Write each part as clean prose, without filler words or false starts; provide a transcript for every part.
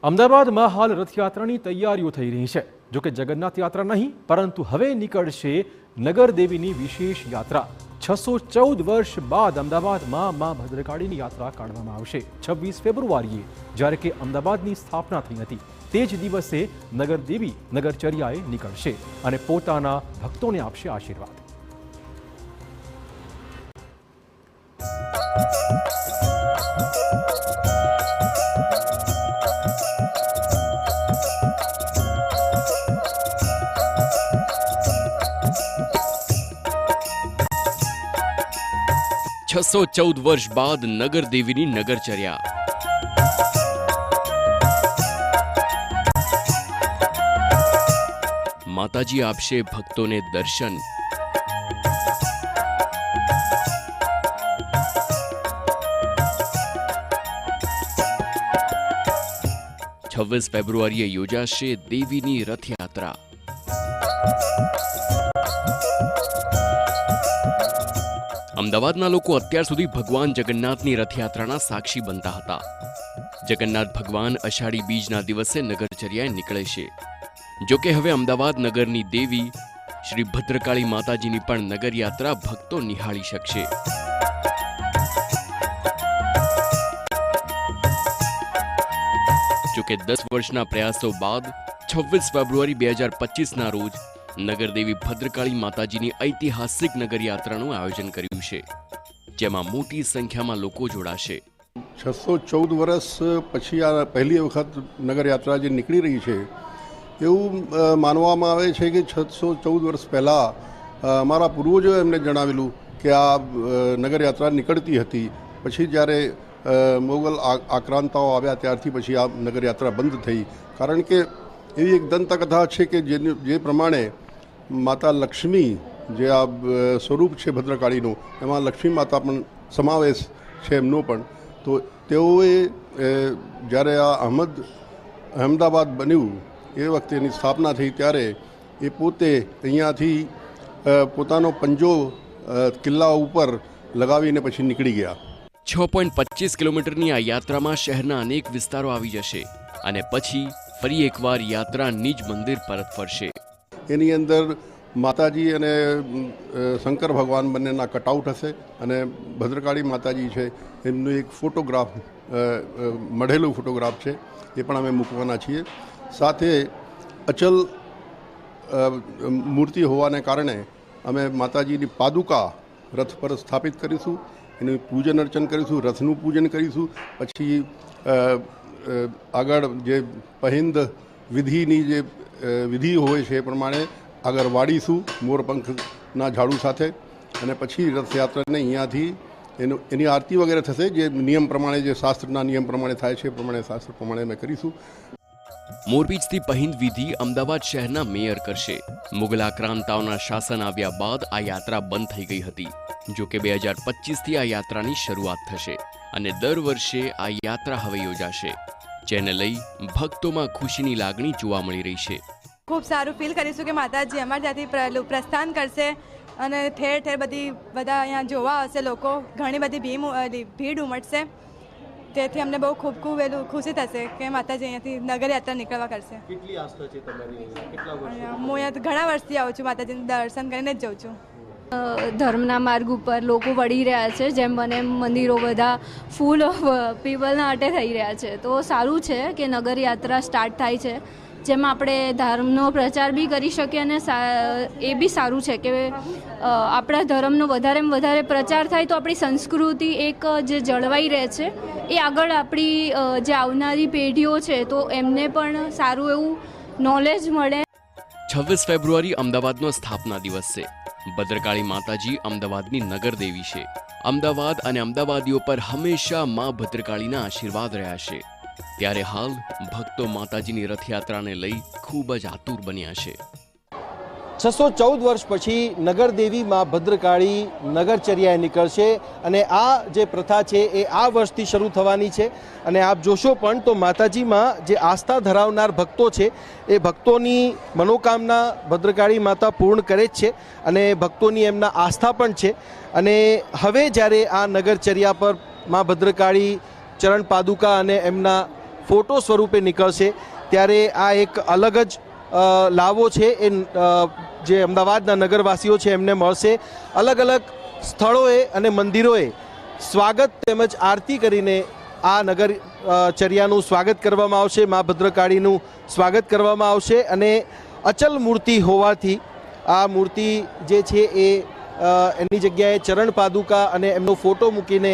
અમદાવાદમાં હાલ રથયાત્રાની તૈયારીઓ થઈ રહી છે। જો કે જગન્નાથ યાત્રા નહીં, પરંતુ હવે નીકળશે નગરદેવીની વિશેષ યાત્રા। 614 વર્ષ બાદ અમદાવાદમાં મા ભદ્રકાળીની યાત્રા કાઢવામાં આવશે। 26 ફેબ્રુઆરીએ જ્યારે કે અમદાવાદની સ્થાપના થઈ હતી, તે જ દિવસે નગરદેવી નગરચર્યાએ નીકળશે અને પોતાના ભક્તોને આપશે આશીર્વાદ। छसो 14 वर्ष बाद नगर देवीनी नगरचर्या। माताजी आपशे भक्तों ने दर्शन। छब्बीस फेब्रुआरीए योजाशे देवीनी रथयात्रा। અમદાવાદના લોકો અત્યાર સુધી ભગવાન જગન્નાથની રથયાત્રાના સાક્ષી બનતા હતા। જગન્નાથ ભગવાન અષાઢી બીજના દિવસે નગરચર્યાએ નીકળે છે। જો કે હવે અમદાવાદ નગરની દેવી શ્રી ભદ્રકાળી માતાજીની પણ નગરયાત્રા ભક્તો નિહાળી શકશે। જો કે 10 વર્ષના પ્રયાસો બાદ 26 ફેબ્રુઆરી 2025ના રોજ નગરદેવી ભદ્રકાળી માતાજીની ઐતિહાસિક નગરયાત્રાનું આયોજન કર્યું છે, જેમાં મોટી સંખ્યામાં લોકો જોડાશે। 614 વર્ષ પછી આ પહેલી વખત નગરયાત્રા જે નીકળી રહી છે, એવું માનવામાં આવે છે કે 614 વર્ષ પહેલાં અમારા પૂર્વજોએ એમને જણાવેલું કે આ નગરયાત્રા નીકળતી હતી। પછી જ્યારે મોગલ આક્રાંતાઓ આવ્યા ત્યારથી પછી આ નગરયાત્રા બંધ થઈ, કારણ કે એવી એક દંતકથા છે કે જે પ્રમાણે માતા લક્ષ્મી જે આ સ્વરૂપ છે ભદ્રકાળીનું, એમાં લક્ષ્મી માતા પણ સમાવેશ છે એમનો પણ। તો તેઓએ જ્યારે આ અહમદાબાદ બન્યું એ વખતે એની સ્થાપના થઈ, ત્યારે એ પોતે અહીંયાથી પોતાનો પંજો કિલ્લા ઉપર લગાવીને પછી નીકળી ગયા। 6.25 કિલોમીટરની આ યાત્રામાં શહેરના અનેક વિસ્તારો આવી જશે અને પછી ફરી એકવાર યાત્રા નિજ મંદિર પરત ફરશે। એની અંદર માતાજી અને શંકર ભગવાન બંનેના કટઆઉટ હશે અને ભદ્રકાળી માતાજી છે એમનું એક ફોટોગ્રાફ મઢેલું ફોટોગ્રાફ છે, એ પણ અમે મૂકવાના છીએ। સાથે અચલ મૂર્તિ હોવાને કારણે અમે માતાજીની પાદુકા રથ પર સ્થાપિત કરીશું, એનું પૂજન અર્ચન કરીશું, રથનું પૂજન કરીશું। પછી આગળ જે પહિંદ વિધિની જે વિધિ હોય છે એ પ્રમાણે આગળ વાળીશું મોરપંખના ઝાડુ સાથે, અને પછી રથયાત્રાને અહીંયાથી એની આરતી વગેરે થશે, જે નિયમ પ્રમાણે, જે શાસ્ત્રના નિયમ પ્રમાણે થાય છે એ પ્રમાણે શાસ્ત્ર પ્રમાણે અમે કરીશું। મોરબીજથી પહિંદ વિધિ અમદાવાદ શહેરના મેયર કરશે। મુગલ આક્રાંતાઓના શાસન આવ્યા બાદ આ યાત્રા બંધ થઈ ગઈ હતી। જો કે 2025થી આ યાત્રાની શરૂઆત થશે અને દર વર્ષે આ યાત્રા હવે યોજાશે, જેને લઈ ભક્તોમાં ખુશીની લાગણી જોવા મળી રહી છે। ખૂબ સારું ફીલ કરીશું કે માતાજી અમારા ત્યાંથી પ્રસ્થાન કરશે અને ઠેર ઠેર બધા અહીંયા જોવા આવશે લોકો, ઘણી બધી ભીડ ઉમટશે। તેથી અમને બહુ ખૂબ ખુશી થશે કે માતાજી અહીંયાથી નગરયાત્રા નીકળવા કરશે। કેટલી આસ્થા છે તમારી? કેટલા વર્ષ? હું અહીંયા ઘણા વર્ષથી આવું છું, માતાજીનું દર્શન કરીને જ જાઉં છું। ધર્મના માર્ગ ઉપર લોકો વળી રહ્યા છે, જેમ બને મંદિરો બધા ફૂલ ઓફ પીપલના અટે થઈ રહ્યા છે। તો સારું છે કે નગરયાત્રા સ્ટાર્ટ થાય છે, જેમાં આપણે ધર્મનો પ્રચાર બી કરી શકીએ અને એ બી સારું છે કે આપણા ધર્મનો વધારેમાં વધારે પ્રચાર થાય તો આપણી સંસ્કૃતિ એક જે જળવાઈ રહે છે, એ આગળ આપણી જે આવનારી પેઢીઓ છે તો એમને પણ સારું એવું નોલેજ મળે। 26 ફેબ્રુઆરી અમદાવાદનો સ્થાપના દિવસ છે। ભદ્રકાળી માતાજી અમદાવાદની નગર દેવી છે। અમદાવાદ અને અમદાવાદીઓ પર હંમેશા મા ભદ્રકાળીના આશીર્વાદ રહ્યા છે, ત્યારે હાલ ભક્તો માતાજીની રથયાત્રાને લઈ ખૂબ જ આતુર બન્યા છે। 614 વર્ષ પછી નગરદેવી માં ભદ્રકાળી નગરચર્યાએ નીકળશે અને આ જે પ્રથા છે એ આ વર્ષથી શરૂ થવાની છે। અને આપ જોશો પણ તો માતાજીમાં જે આસ્થા ધરાવનાર ભક્તો છે એ ભક્તોની મનોકામના ભદ્રકાળી માતા પૂર્ણ કરે જ છે અને ભક્તોની એમના આસ્થા પણ છે। અને હવે જ્યારે આ નગરચર્યા પર માં ભદ્રકાળી ચરણ પાદુકા અને એમના ફોટો સ્વરૂપે નીકળશે ત્યારે આ એક અલગ જ લાવો છે એ જે અમદાવાદના નગરવાસીઓ છે એમને મળશે. અલગ અલગ સ્થળોએ અને મંદિરોએ સ્વાગત તેમજ આરતી કરીને આ નગરચર્યાનું સ્વાગત કરવામાં આવશે, મા ભદ્રકાળીનું સ્વાગત કરવામાં આવશે. અને અચલ મૂર્તિ હોવાથી આ મૂર્તિ જે છે એ એની જગ્યાએ ચરણ પાદુકા અને એમનો ફોટો મૂકીને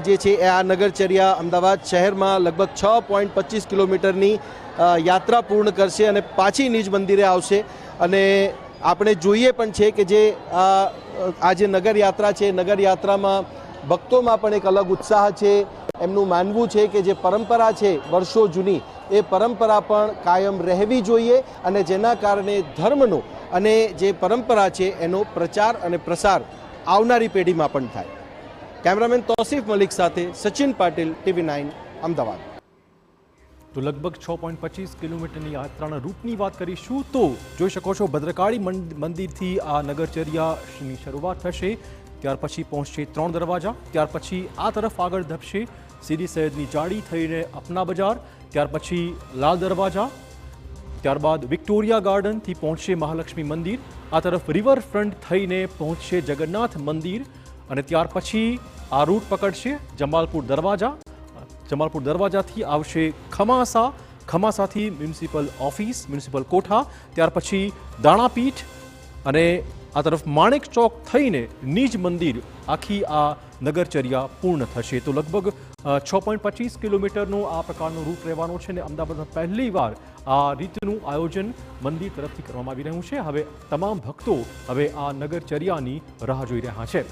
જે છે એ આ નગરચર્યા અમદાવાદ શહેરમાં લગભગ 6.25 કિલોમીટરની યાત્રા પૂર્ણ કરશે અને પાછી નિજ મંદિરે આવશે. અને આપણે જોઈએ પણ છે કે જે આ જે નગરયાત્રા છે, નગરયાત્રામાં ભક્તોમાં પણ એક અલગ ઉત્સાહ છે. એમનું માનવું છે કે જે પરંપરા છે વર્ષો જૂની, એ પરંપરા પણ કાયમ રહેવી જોઈએ અને જેના કારણે ધર્મનો અને જે પરંપરા છે એનો પ્રચાર અને પ્રસાર આવનારી પેઢીમાં પણ થાય. કેમેરામેન તોસીફ મલિક સાથે સચિન પાટીલ, TV9 અમદાવાદ. તો લગભગ 6.25 કિલોમીટરની યાત્રાના રૂટની વાત કરીશું તો જોઈ શકો છો ભદ્રકાળી મંદિરથી આ નગરચર્યાની શરૂઆત થશે. ત્યાર પછી પહોંચશે 3 દરવાજા, ત્યાર પછી આ તરફ આગળ ધપશે સીદી સૈયદની જાળી થઈને અપના બજાર, ત્યાર પછી લાલ દરવાજા, ત્યારબાદ વિક્ટોરિયા ગાર્ડનથી પહોંચશે મહાલક્ષ્મી મંદિર, આ તરફ રિવરફ્રન્ટ થઈને પહોંચશે જગન્નાથ મંદિર અને ત્યાર પછી આ રૂટ પકડશે જમાલપુર દરવાજા. જમાલપુર દરવાજાથી આવશે ખમાસા, ખમાસાથી મ્યુનિસિપલ ઓફિસ, મ્યુનિસિપલ કોઠા, ત્યાર પછી દાણાપીઠ અને આ તરફ માણેક ચોક થઈને નિજ મંદિર. આખી આ નગરચર્યા પૂર્ણ થશે. તો લગભગ 6.25 કિલોમીટરનો આ પ્રકારનો રૂટ રહેવાનો છે અને અમદાવાદમાં પહેલીવાર આ રીતનું આયોજન મંદિર તરફથી કરવામાં આવી રહ્યું છે. હવે તમામ ભક્તો હવે આ નગરચર્યાની રાહ જોઈ રહ્યા છે.